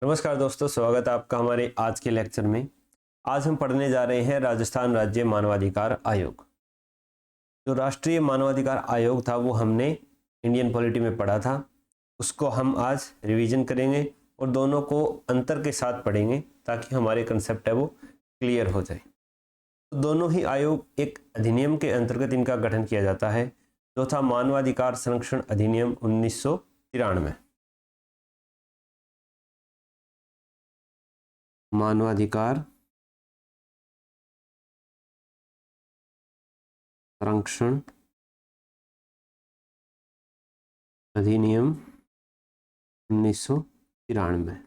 नमस्कार दोस्तों, स्वागत है आपका हमारे आज के लेक्चर में। आज हम पढ़ने जा रहे हैं राजस्थान राज्य मानवाधिकार आयोग। जो राष्ट्रीय मानवाधिकार आयोग था वो हमने इंडियन पॉलिटी में पढ़ा था, उसको हम आज रिवीजन करेंगे और दोनों को अंतर के साथ पढ़ेंगे ताकि हमारे कंसेप्ट है वो क्लियर हो जाए। तो दोनों ही आयोग एक अधिनियम के अंतर्गत इनका गठन किया जाता है, जो था मानवाधिकार संरक्षण अधिनियम 1993। मानवाधिकार संरक्षण अधिनियम 1993।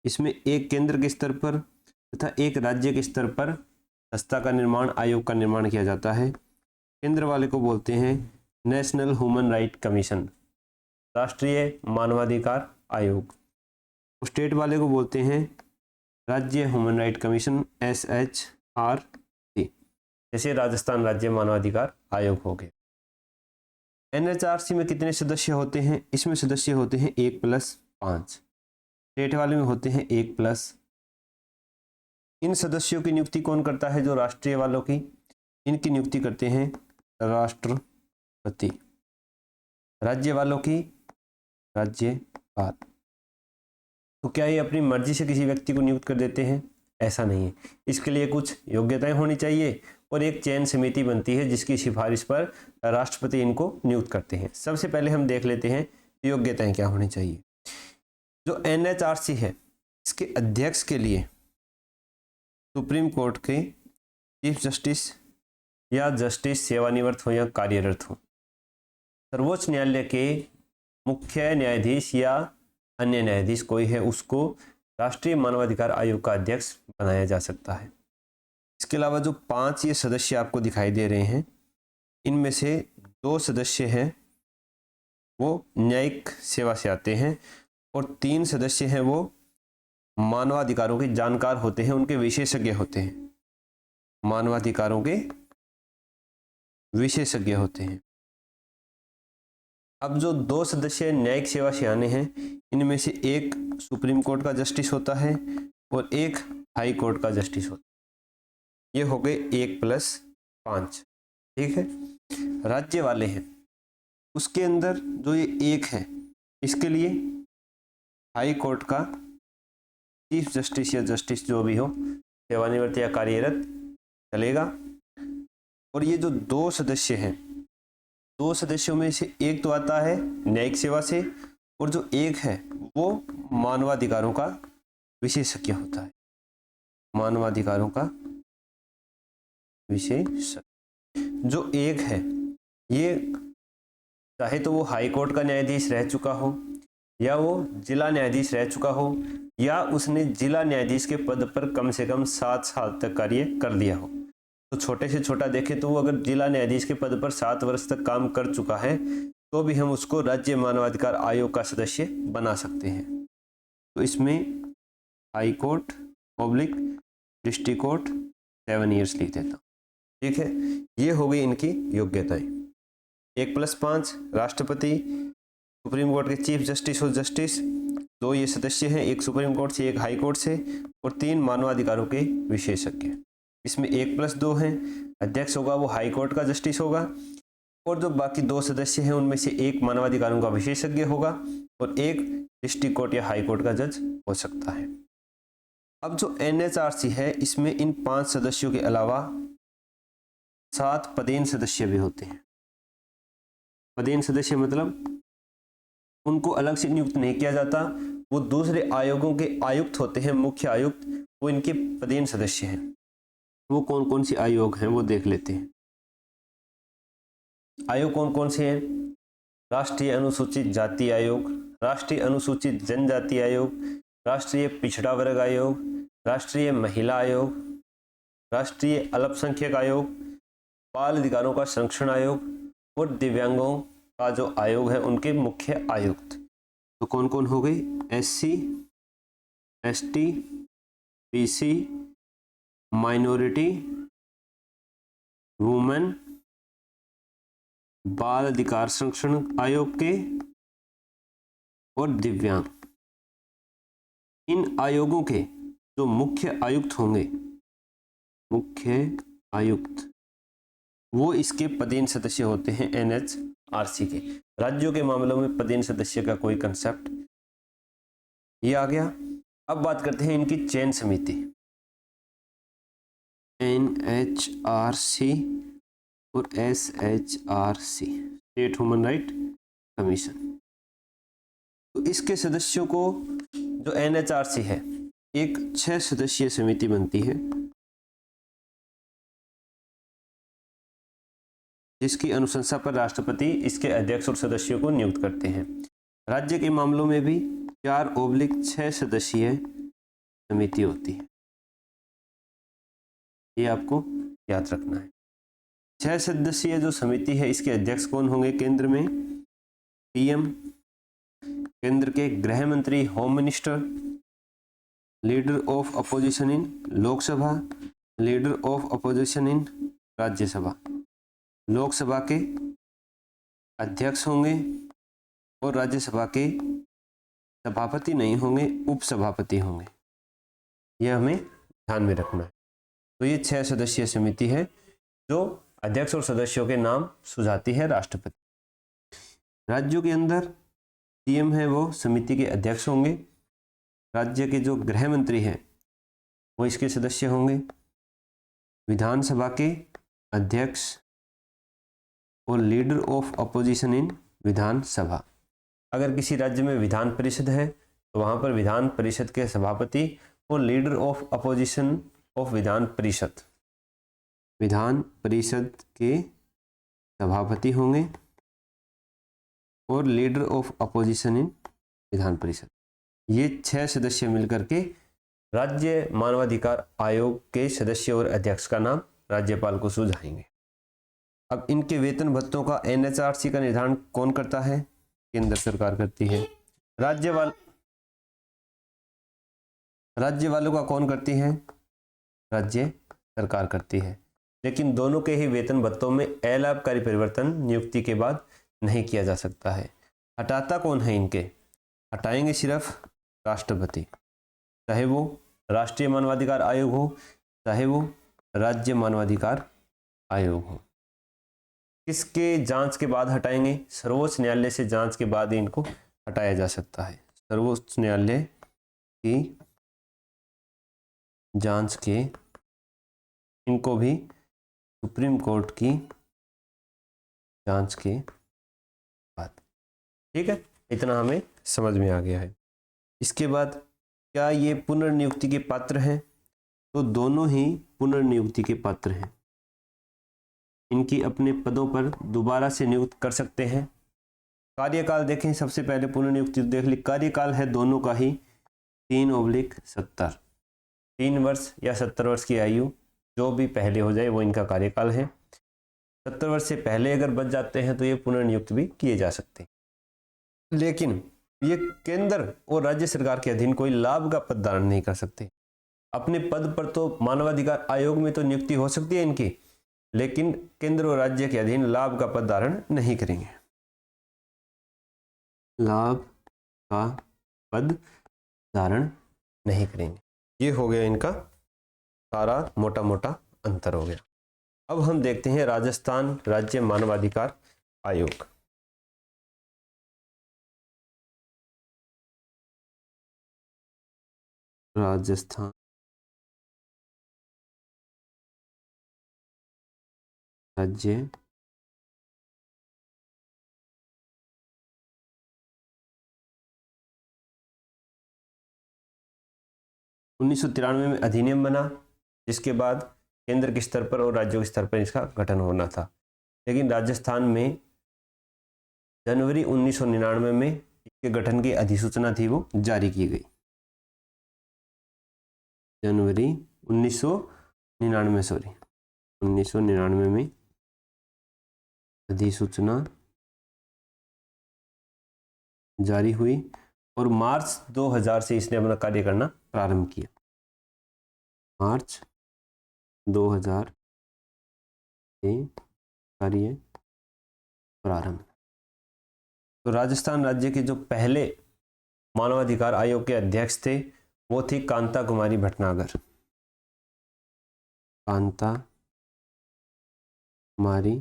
इसमें एक केंद्र के स्तर पर तथा एक राज्य के स्तर पर संस्था का निर्माण, आयोग का निर्माण किया जाता है। केंद्र वाले को बोलते हैं नेशनल ह्यूमन राइट कमीशन, राष्ट्रीय मानवाधिकार आयोग। स्टेट वाले को बोलते हैं राज्य ह्यूमन राइट कमीशन, SHRC। जैसे राजस्थान राज्य मानवाधिकार आयोग हो गया। NHRC में कितने सदस्य होते हैं? इसमें सदस्य होते हैं 1+5। स्टेट वाले में होते हैं 1+। इन सदस्यों की नियुक्ति कौन करता है? जो राष्ट्रीय वालों की, इनकी नियुक्ति करते हैं राष्ट्रपति। राज्य वालों की राज्यपाल। तो क्या ये अपनी मर्जी से किसी व्यक्ति को नियुक्त कर देते हैं? ऐसा नहीं है। इसके लिए कुछ योग्यताएं होनी चाहिए और एक चयन समिति बनती है जिसकी सिफारिश पर राष्ट्रपति इनको नियुक्त करते हैं। सबसे पहले हम देख लेते हैं योग्यताएं क्या होनी चाहिए। जो NHRC है, इसके अध्यक्ष के लिए सुप्रीम कोर्ट के चीफ जस्टिस या जस्टिस सेवानिवृत्त हो या कार्यरत हो, सर्वोच्च न्यायालय के मुख्य न्यायाधीश या अन्य न्यायाधीश कोई है, उसको राष्ट्रीय मानवाधिकार आयोग का अध्यक्ष बनाया जा सकता है। इसके अलावा जो 5 ये सदस्य आपको दिखाई दे रहे हैं, इनमें से 2 सदस्य हैं वो न्यायिक सेवा से आते हैं और 3 सदस्य हैं वो मानवाधिकारों के जानकार होते हैं, उनके विशेषज्ञ होते हैं। मानवाधिकारों के विशेषज्ञ होते हैं। अब जो 2 सदस्य न्यायिक सेवा से आने हैं, इनमें से एक सुप्रीम कोर्ट का जस्टिस होता है और एक हाई कोर्ट का जस्टिस होता है। ये हो गए 1+5। ठीक है। राज्य वाले हैं, उसके अंदर जो ये एक है, इसके लिए हाई कोर्ट का चीफ जस्टिस या जस्टिस जो भी हो, सेवानिवृत्त या कार्यरत, चलेगा। और ये जो 2 सदस्य हैं, 2 सदस्यों में से एक तो आता है न्यायिक सेवा से और जो एक है वो मानवाधिकारों का विशेषज्ञ होता है। मानवाधिकारों का विशेषज्ञ जो एक है, ये चाहे तो वो हाई कोर्ट का न्यायाधीश रह चुका हो या वो जिला न्यायाधीश रह चुका हो या उसने जिला न्यायाधीश के पद पर कम से कम 7 साल तक कार्य कर दिया हो। तो छोटे से छोटा देखें तो वो अगर जिला न्यायाधीश के पद पर 7 वर्ष तक काम कर चुका है तो भी हम उसको राज्य मानवाधिकार आयोग का सदस्य बना सकते हैं। तो इसमें high court public district court 7 years लिख देता हूँ। ठीक है, ये हो गई इनकी योग्यताएं। 1+5 राष्ट्रपति, सुप्रीम कोर्ट के चीफ जस्टिस और जस्टिस, 2 ये सदस्य हैं, एक सुप्रीम कोर्ट से, एक हाई कोर्ट से, और 3 मानवाधिकारों के विशेषज्ञ। इसमें 1+2 हैं, अध्यक्ष होगा वो हाई कोर्ट का जस्टिस होगा और जो बाकी 2 सदस्य हैं उनमें से एक मानवाधिकारों का विशेषज्ञ होगा और एक डिस्ट्रिक्ट कोर्ट या हाई कोर्ट का जज हो सकता है। अब जो NHRC है, इसमें इन 5 सदस्यों के अलावा 7 पदेन सदस्य भी होते हैं। पदेन सदस्य मतलब उनको अलग से नियुक्त नहीं किया जाता, वो दूसरे आयोगों के आयुक्त होते हैं, मुख्य आयुक्त, वो इनके पदेन सदस्य हैं। वो कौन कौन से आयोग हैं वो देख लेते हैं। आयोग कौन कौन से हैं? राष्ट्रीय अनुसूचित जाति आयोग, राष्ट्रीय अनुसूचित जनजाति आयोग, राष्ट्रीय पिछड़ा वर्ग आयोग, राष्ट्रीय महिला आयोग, राष्ट्रीय अल्पसंख्यक आयोग, बाल अधिकारों का संरक्षण आयोग और दिव्यांगों का जो आयोग है उनके मुख्य आयुक्त। तो कौन कौन हो गई? SC, ST, BC, minority, women, बाल अधिकार संरक्षण आयोग के और दिव्यांग। इन आयोगों के जो मुख्य आयुक्त होंगे, मुख्य आयुक्त, वो इसके पदेन सदस्य होते हैं एनएचआरसी के। राज्यों के मामलों में पदेन सदस्य का कोई कंसेप्ट ये आ गया। अब बात करते हैं इनकी चयन समिति, एनएचआरसी और SHRC, state human right commission. तो इसके सदस्यों को, जो एनएचआरसी है, एक 6 सदस्यीय समिति बनती है जिसकी अनुशंसा पर राष्ट्रपति इसके अध्यक्ष और सदस्यों को नियुक्त करते हैं। राज्य के मामलों में भी 4/6 सदस्यीय समिति होती है, ये आपको याद रखना है। 6 सदस्यीय जो समिति है, इसके अध्यक्ष कौन होंगे? केंद्र में पीएम, केंद्र के गृह मंत्री home minister, leader of opposition in Lok Sabha, leader of opposition in Rajya Sabha. Lok Sabha के अध्यक्ष होंगे और राज्यसभा के सभापति नहीं होंगे, उपसभापति होंगे, यह हमें ध्यान में रखना है। तो ये 6 सदस्यीय समिति है जो अध्यक्ष और सदस्यों के नाम सुझाती है राष्ट्रपति। राज्यों के अंदर सीएम है, वो समिति के अध्यक्ष होंगे। राज्य के जो गृह मंत्री हैं वो इसके सदस्य होंगे। विधानसभा के अध्यक्ष और लीडर ऑफ अपोजिशन इन विधानसभा। अगर किसी राज्य में विधान परिषद है तो वहां पर विधान परिषद के सभापति और leader of opposition of Vidhan Parishad, Vidhan Parishad के सभापति होंगे और leader of opposition in Vidhan Parishad. ये 6 सदस्य मिलकर के राज्य मानवाधिकार आयोग के सदस्य और अध्यक्ष का नाम राज्यपाल को सुझाएंगे। अब इनके वेतन भत्तों का एनएचआरसी का निर्धारण कौन करता है? केंद्र सरकार करती है। राज्य वालों का कौन करती है? राज्य सरकार करती है। लेकिन दोनों के ही वेतन भत्तों में अलाभकारी परिवर्तन नियुक्ति के बाद नहीं किया जा सकता है। हटाता कौन है इनके? हटाएंगे सिर्फ राष्ट्रपति, चाहे वो राष्ट्रीय मानवाधिकार आयोग हो, चाहे वो राज्य मानवाधिकार आयोग हो। किसके जांच के बाद हटाएंगे? सर्वोच्च न्यायालय से जांच के बाद ही इनको हटाया जा सकता है। सर्वोच्च न्यायालय की जांच के, इनको भी सुप्रीम कोर्ट की जांच के बाद। ठीक है, इतना हमें समझ में आ गया है। इसके बाद क्या ये पुनर्नियुक्ति के पात्र हैं? तो दोनों ही पुनर्नियुक्ति के पात्र हैं। इनकी अपने पदों पर दोबारा से नियुक्त कर सकते हैं। कार्यकाल देखें, सबसे पहले पुनर्नियुक्ति देख ली। कार्यकाल है दोनों का ही 3/70, 3 वर्ष या 70 वर्ष की आयु, जो भी पहले हो जाए वो इनका कार्यकाल है। 70 वर्ष से पहले अगर बच जाते हैं तो ये पुनर्नियुक्त भी किए जा सकते हैं। लेकिन ये केंद्र और राज्य सरकार के अधीन कोई लाभ का पद धारण नहीं कर सकते। अपने पद पर तो मानवाधिकार आयोग में तो नियुक्ति हो सकती है इनकी, लेकिन केंद्र और राज्य के अधीन लाभ का पद धारण नहीं करेंगे। लाभ का पद धारण नहीं करेंगे। ये हो गया इनका सारा मोटा मोटा अंतर हो गया। अब हम देखते हैं राजस्थान राज्य मानवाधिकार आयोग। राजस्थान राज्य उन्नीस में अधिनियम बना, जिसके बाद केंद्र के स्तर पर और राज्यों के स्तर पर इसका गठन होना था। लेकिन राजस्थान में जनवरी 1999 में इसके गठन की अधिसूचना थी वो जारी की गई। जनवरी 1999 में अधिसूचना जारी हुई और मार्च 2000 से इसने अपना कार्य करना प्रारंभ किया। मार्च 2000 से कार्य प्रारंभ। तो राजस्थान राज्य के जो पहले मानवाधिकार आयोग के अध्यक्ष थे वो थी कांता कुमारी भटनागर। कांता कुमारी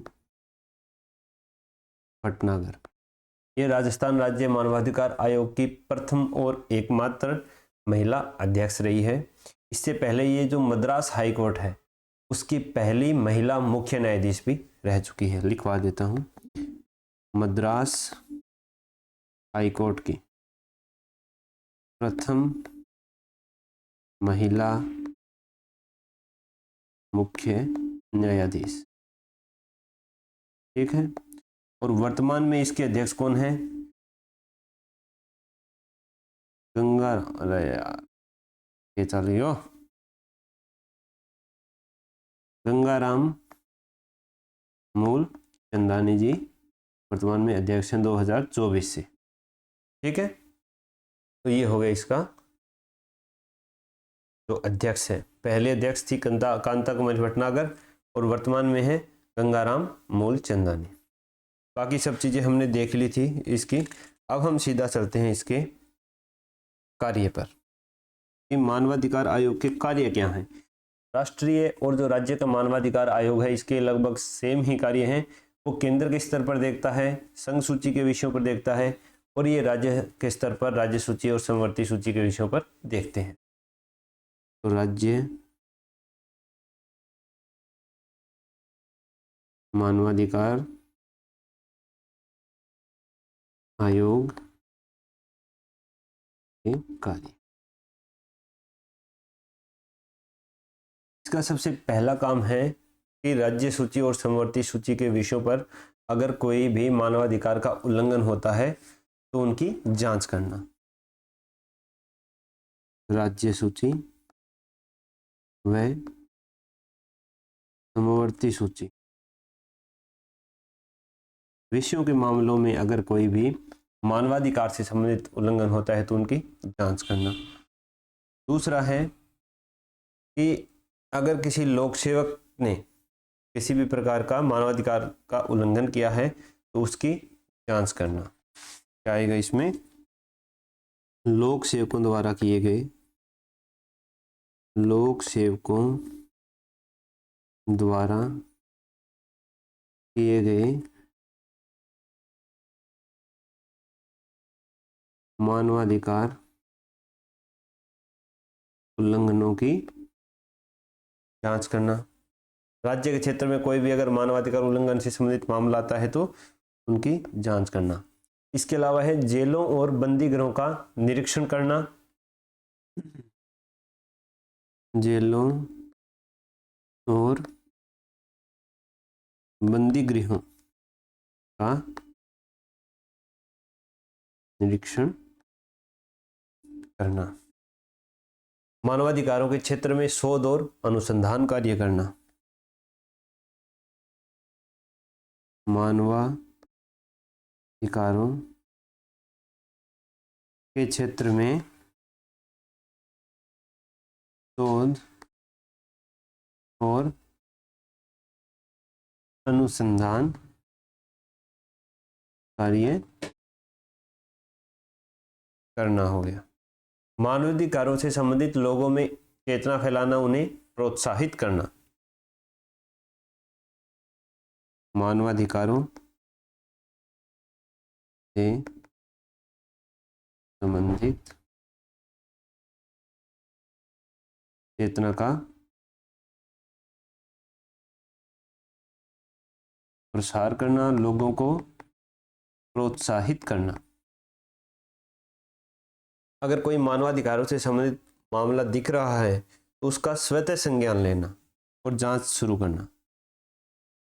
भटनागर ये राजस्थान राज्य मानवाधिकार आयोग की प्रथम और एकमात्र महिला अध्यक्ष रही है। इससे पहले ये जो मद्रास हाई कोर्ट है उसकी पहली महिला मुख्य न्यायाधीश भी रह चुकी है। लिखवा देता हूं, मद्रास हाई कोर्ट की प्रथम महिला मुख्य न्यायाधीश, ठीक है। और वर्तमान में इसके अध्यक्ष कौन है? गंगा, अरे यार ये चल रही हो, गंगाराम मूलचंदानी जी वर्तमान में अध्यक्ष हैं 2024 से, ठीक है। तो ये हो गया इसका जो अध्यक्ष है। पहले अध्यक्ष थी कांता कुमारी भटनागर और वर्तमान में है गंगाराम मूलचंदानी। बाकी सब चीजें हमने देख ली थी इसकी। अब हम सीधा चलते हैं इसके कार्य पर कि मानवाधिकार आयोग के कार्य क्या हैं। राष्ट्रीय और जो राज्य का मानवाधिकार आयोग है इसके लगभग सेम ही कार्य हैं। वो केंद्र के स्तर पर देखता है, संघ सूची के विषयों पर देखता है, और ये राज्य के स्तर पर राज्य सूची और समवर्ती सूची के विषयों पर देखते हैं। तो राज्य मानवाधिकार आयोग के कार्य, इसका सबसे पहला काम है कि राज्य सूची और समवर्ती सूची के विषयों पर अगर कोई भी मानवाधिकार का उल्लंघन होता है तो उनकी जांच करना। राज्य सूची व समवर्ती सूची विषयों के मामलों में अगर कोई भी मानवाधिकार से संबंधित उल्लंघन होता है तो उनकी जांच करना। दूसरा है कि अगर किसी लोक सेवक ने किसी भी प्रकार का मानवाधिकार का उल्लंघन किया है तो उसकी जांच करना। क्या आएगा इसमें? लोक सेवकों द्वारा किए गए, लोक सेवकों द्वारा किए गए मानवाधिकार उल्लंघनों की जांच करना। राज्य के क्षेत्र में कोई भी अगर मानवाधिकार उल्लंघन से संबंधित मामला आता है तो उनकी जांच करना। इसके अलावा है जेलों और बंदी गृहों का निरीक्षण करना। जेलों और बंदी गृहों का निरीक्षण करना। मानवाधिकारों के क्षेत्र में शोध और अनुसंधान कार्य करना। मानवाधिकारों के क्षेत्र में शोध और अनुसंधान कार्य करना हो गया। मानवाधिकारों से संबंधित लोगों में चेतना फैलाना, उन्हें प्रोत्साहित करना। मानवाधिकारों से संबंधित चेतना का प्रसार करना, लोगों को प्रोत्साहित करना। अगर कोई मानवाधिकारों से संबंधित मामला दिख रहा है तो उसका स्वतः संज्ञान लेना और जांच शुरू करना।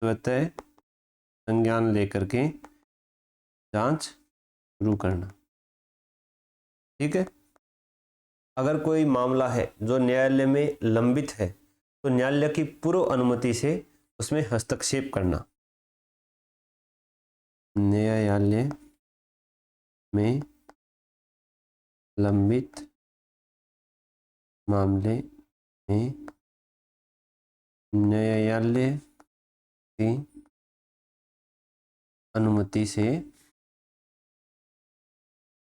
स्वतः संज्ञान लेकर के जांच शुरू करना, ठीक है। अगर कोई मामला है जो न्यायालय में लंबित है तो न्यायालय की पूर्व अनुमति से उसमें हस्तक्षेप करना। न्यायालय में लंबित मामले में न्यायालय की अनुमति से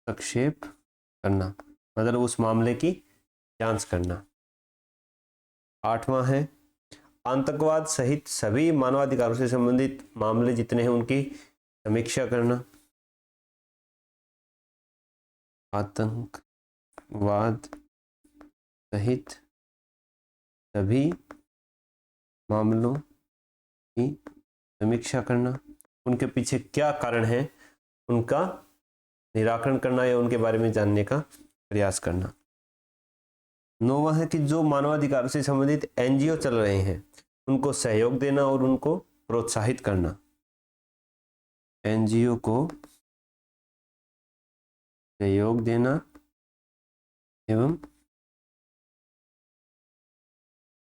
हस्तक्षेप करना, मतलब उस मामले की जांच करना। 8वां है आतंकवाद सहित सभी मानवाधिकारों से संबंधित मामले जितने हैं उनकी समीक्षा करना। आतंकवाद सहित सभी मामलों की समीक्षा करना, उनके पीछे क्या कारण है उनका निराकरण करना या उनके बारे में जानने का प्रयास करना। 9वां है कि जो मानवाधिकार से संबंधित एनजीओ चल रहे हैं उनको सहयोग देना और उनको प्रोत्साहित करना। एनजीओ को सहयोग देना एवं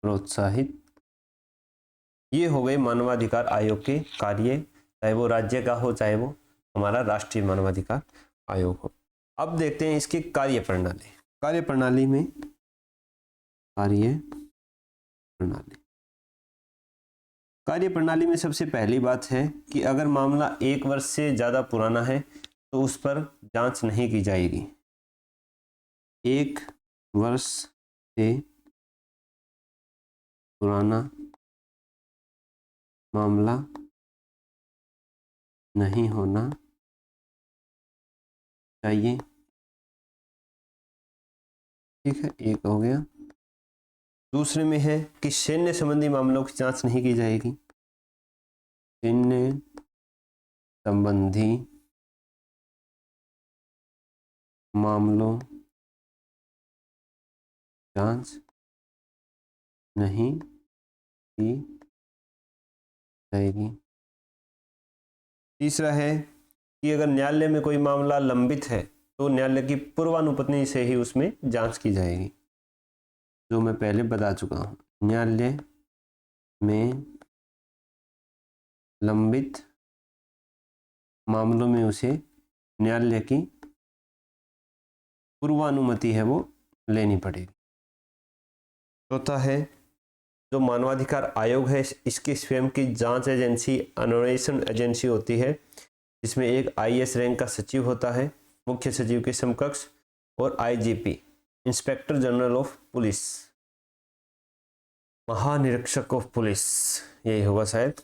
प्रोत्साहित, ये हो गए मानवाधिकार आयोग के कार्य, चाहे वो राज्य का हो चाहे वो हमारा राष्ट्रीय मानवाधिकार आयोग हो। अब देखते हैं इसकी कार्यप्रणाली। कार्यप्रणाली में कार्यप्रणाली में सबसे पहली बात है कि अगर मामला 1 वर्ष से ज़्यादा पुराना है तो उस पर जांच नहीं की जाएगी। 1 वर्ष से पुराना मामला नहीं होना चाहिए। ठीक है, एक हो गया। दूसरे में है कि सैन्य संबंधी मामलों की जांच नहीं की जाएगी। सैन्य संबंधी मामलों जांच नहीं की जाएगी। तीसरा है कि अगर न्यायालय में कोई मामला लंबित है तो न्यायालय की पूर्वानुपत्ति से ही उसमें जांच की जाएगी, जो मैं पहले बता चुका हूँ। न्यायालय में लंबित मामलों में उसे न्यायालय की पूर्वानुमति है वो लेनी पड़ेगी। चौथा है जो मानवाधिकार आयोग है इसकी स्वयं की जांच एजेंसी, अन्वेषण एजेंसी होती है, जिसमें एक आईएएस रैंक का सचिव होता है मुख्य सचिव के समकक्ष, और IGP inspector general of police, महानिरीक्षक ऑफ पुलिस यही होगा शायद,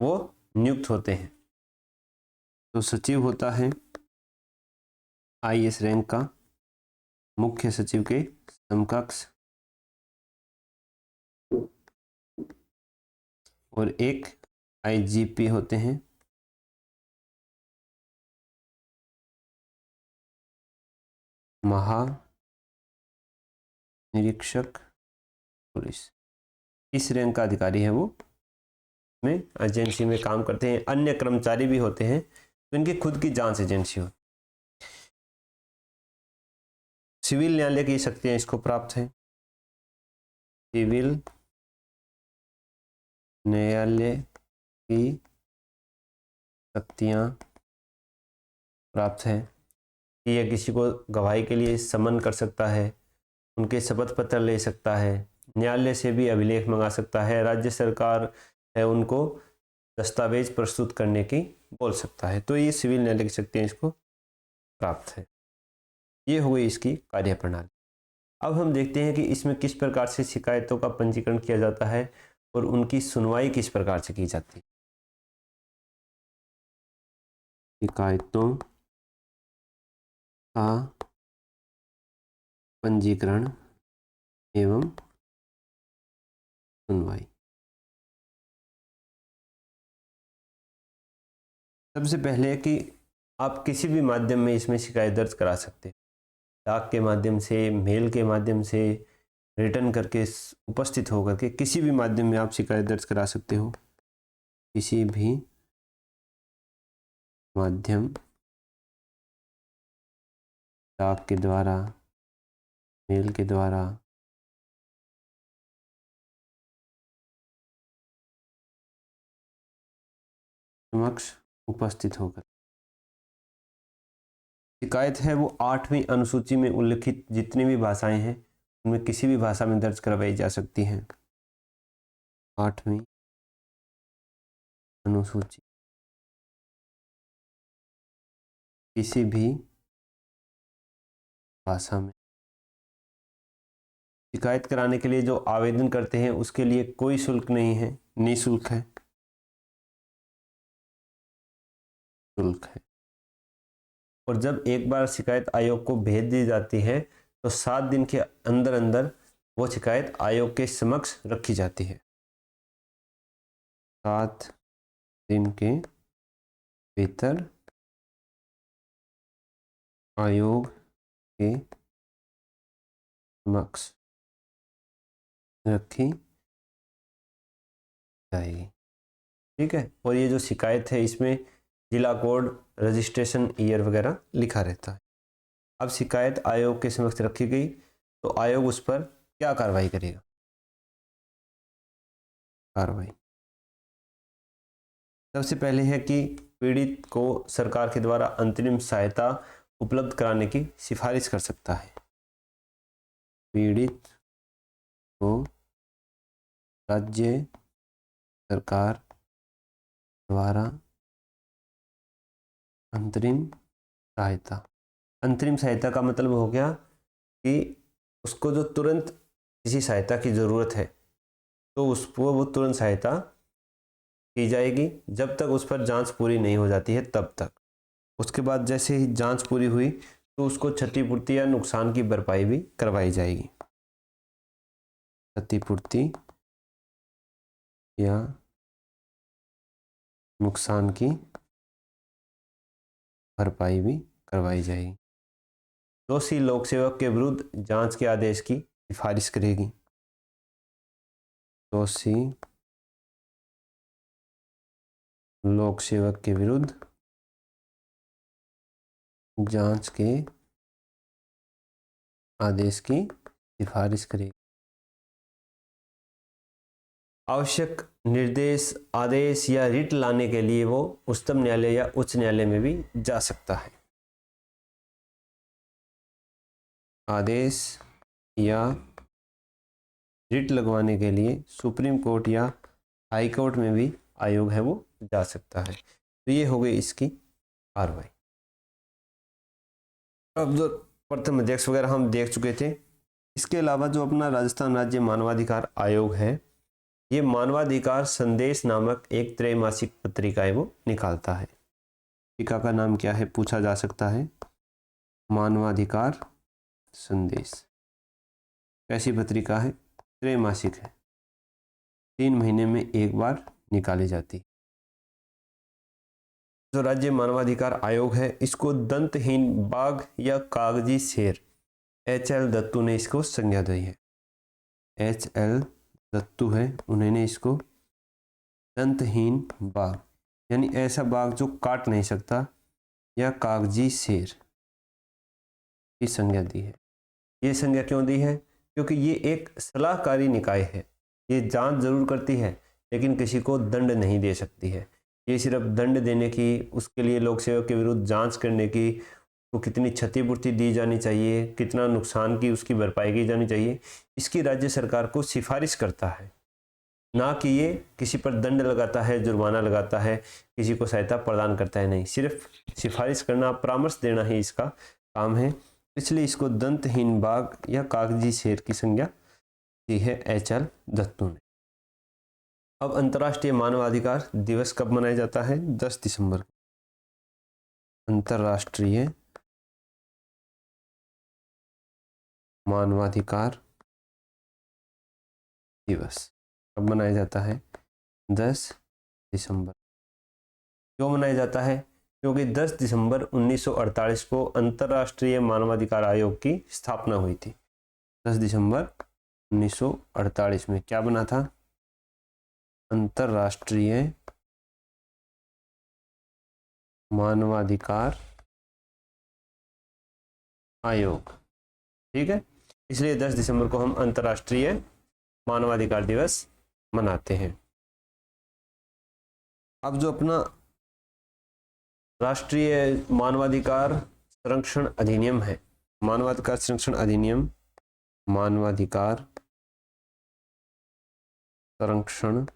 वो नियुक्त होते हैं। तो सचिव होता है आईएएस रैंक का मुख्य सचिव के समकक्ष, और एक आईजीपी होते हैं महानिरीक्षक पुलिस। इस रैंक का अधिकारी है वो में एजेंसी में काम करते हैं। अन्य कर्मचारी भी होते हैं तो इनकी खुद की जांच एजेंसी हो। सिविल न्यायालय की शक्तियां इसको प्राप्त है। सिविल न्यायालय की शक्तियां प्राप्त है कि यह किसी को गवाही के लिए समन कर सकता है, उनके शपथ पत्र ले सकता है, न्यायालय से भी अभिलेख मंगा सकता है, राज्य सरकार है उनको दस्तावेज प्रस्तुत करने की बोल सकता है। तो ये सिविल न्यायालय की शक्तियां इसको प्राप्त है। ये हो गई इसकी कार्यप्रणाली। अब हम देखते हैं कि इसमें किस प्रकार से शिकायतों का पंजीकरण किया जाता है और उनकी सुनवाई किस प्रकार से की जाती है। शिकायतों का पंजीकरण एवं सुनवाई। सबसे पहले कि आप किसी भी माध्यम में इसमें शिकायत दर्ज करा सकते हैं, डाक के माध्यम से, मेल के माध्यम से, रिटर्न करके, उपस्थित होकर के, किसी भी माध्यम में आप शिकायत दर्ज करा सकते हो। किसी भी माध्यम, डाक के द्वारा, मेल के द्वारा, समक्ष उपस्थित होकर। शिकायत है वो 8वीं अनुसूची में उल्लिखित जितनी भी भाषाएं हैं उनमें किसी भी भाषा में दर्ज करवाई जा सकती हैं। 8वीं अनुसूची किसी भी भाषा में शिकायत कराने के लिए जो आवेदन करते हैं उसके लिए कोई शुल्क नहीं है, निःशुल्क है, शुल्क है। और जब एक बार शिकायत आयोग को भेज दी जाती है तो 7 दिन के अंदर अंदर वो शिकायत आयोग के समक्ष रखी जाती है। 7 दिन के भीतर आयोग के समक्ष रखी जाएगी। ठीक है। और ये जो शिकायत है इसमें जिला कोड, रजिस्ट्रेशन ईयर वगैरह लिखा रहता है। अब शिकायत आयोग के समक्ष रखी गई तो आयोग उस पर क्या कार्रवाई करेगा? कार्रवाई सबसे पहले है कि पीड़ित को सरकार के द्वारा अंतरिम सहायता उपलब्ध कराने की सिफारिश कर सकता है। पीड़ित को राज्य सरकार द्वारा अंतरिम सहायता, अंतरिम सहायता का मतलब हो गया कि उसको जो तुरंत किसी सहायता की ज़रूरत है तो उसको वो तुरंत सहायता की जाएगी जब तक उस पर जांच पूरी नहीं हो जाती है तब तक। उसके बाद जैसे ही जांच पूरी हुई तो उसको क्षतिपूर्ति या नुकसान की भरपाई भी करवाई जाएगी। क्षतिपूर्ति या नुकसान की भरपाई भी करवाई जाएगी। दोषी लोक सेवक के विरुद्ध जांच के आदेश की सिफारिश करेगी। दोषी लोक सेवक के विरुद्ध जांच के आदेश की सिफारिश करेगी। आवश्यक निर्देश, आदेश या रिट लाने के लिए वो उच्चतम न्यायालय या उच्च न्यायालय में भी जा सकता है। आदेश या रिट लगवाने के लिए सुप्रीम कोर्ट या हाई कोर्ट में भी आयोग है वो जा सकता है। तो ये हो गई इसकी कार्रवाई। अब जो प्रथम अध्यक्ष वगैरह हम देख चुके थे, इसके अलावा जो अपना राजस्थान राज्य मानवाधिकार आयोग है, ये मानवाधिकार संदेश नामक एक त्रैमासिक पत्रिका है वो निकालता है। पत्रिका का नाम क्या है पूछा जा सकता है, मानवाधिकार संदेश। कैसी पत्रिका है? त्रैमासिक है, 3 महीने में एक बार निकाली जाती। जो राज्य मानवाधिकार आयोग है इसको दंतहीन बाघ या कागजी शेर, HL दत्तू ने इसको संज्ञा दी है। HL दत्तू है, उन्होंने इसको दंतहीन बाघ यानी ऐसा बाघ जो काट नहीं सकता या कागजी शेर की संज्ञा दी है। ये संज्ञा क्यों दी है? क्योंकि ये एक सलाहकारी निकाय है। ये जांच जरूर करती है लेकिन किसी को दंड नहीं दे सकती है। ये सिर्फ दंड देने की, उसके लिए लोक सेवक के विरुद्ध जांच करने की, तो कितनी क्षतिपूर्ति दी जानी चाहिए, कितना नुकसान की उसकी भरपाई की जानी चाहिए, इसकी राज्य सरकार को सिफारिश करता है। ना कि ये किसी पर दंड लगाता है, जुर्माना लगाता है, किसी को सहायता प्रदान करता है। नहीं, सिर्फ सिफारिश करना, परामर्श देना ही इसका काम है। इसलिए इसको दंतहीन बाघ या कागजी शेर की संज्ञा दी है HL दत्तू ने। अब अंतर्राष्ट्रीय मानवाधिकार दिवस कब मनाया जाता है? 10 दिसंबर। अंतर्राष्ट्रीय मानवाधिकार दिवस कब मनाया जाता है? 10 दिसंबर। क्यों मनाया जाता है? क्योंकि 10 दिसंबर 1948 को अंतर्राष्ट्रीय मानवाधिकार आयोग की स्थापना हुई थी। 10 दिसंबर 1948 में क्या बना था? अंतर्राष्ट्रीय मानवाधिकार आयोग। ठीक है, इसलिए 10 दिसंबर को हम अंतर्राष्ट्रीय मानवाधिकार दिवस मनाते हैं। अब जो अपना राष्ट्रीय मानवाधिकार संरक्षण अधिनियम है, मानवाधिकार संरक्षण अधिनियम, मानवाधिकार संरक्षण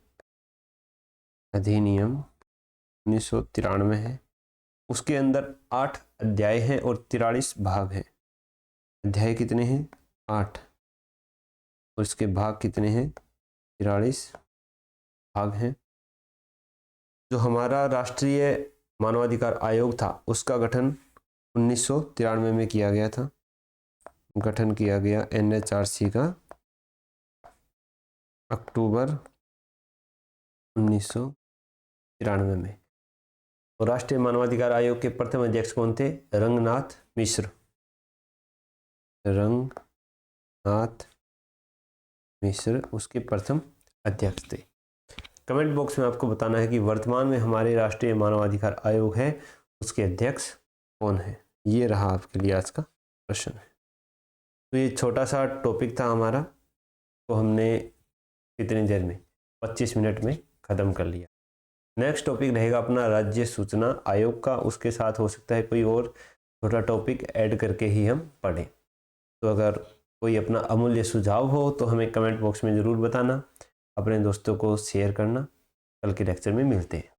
अधिनियम 1993 है। उसके अंदर 8 अध्याय हैं और 43 भाग हैं। अध्याय कितने हैं? 8। और इसके भाग कितने हैं? 43 भाग हैं। जो हमारा राष्ट्रीय मानवाधिकार आयोग था उसका गठन 1993 में किया गया था। गठन किया गया NHRC का अक्टूबर 1993 में। और राष्ट्रीय मानवाधिकार आयोग के प्रथम अध्यक्ष कौन थे? रंगनाथ मिश्र। रंगनाथ मिश्र उसके प्रथम अध्यक्ष थे। कमेंट बॉक्स में आपको बताना है कि वर्तमान में हमारे राष्ट्रीय मानवाधिकार आयोग है उसके अध्यक्ष कौन है। ये रहा आपके लिए आज का प्रश्न। तो ये छोटा सा टॉपिक था हमारा, तो हमने कितनी देर में? 25 मिनट में ख़त्म कर लिया। नेक्स्ट टॉपिक रहेगा अपना राज्य सूचना आयोग का, उसके साथ हो सकता है कोई और छोटा टॉपिक ऐड करके ही हम पढ़ें। तो अगर कोई अपना अमूल्य सुझाव हो तो हमें कमेंट बॉक्स में ज़रूर बताना, अपने दोस्तों को शेयर करना। कल के लेक्चर में मिलते हैं।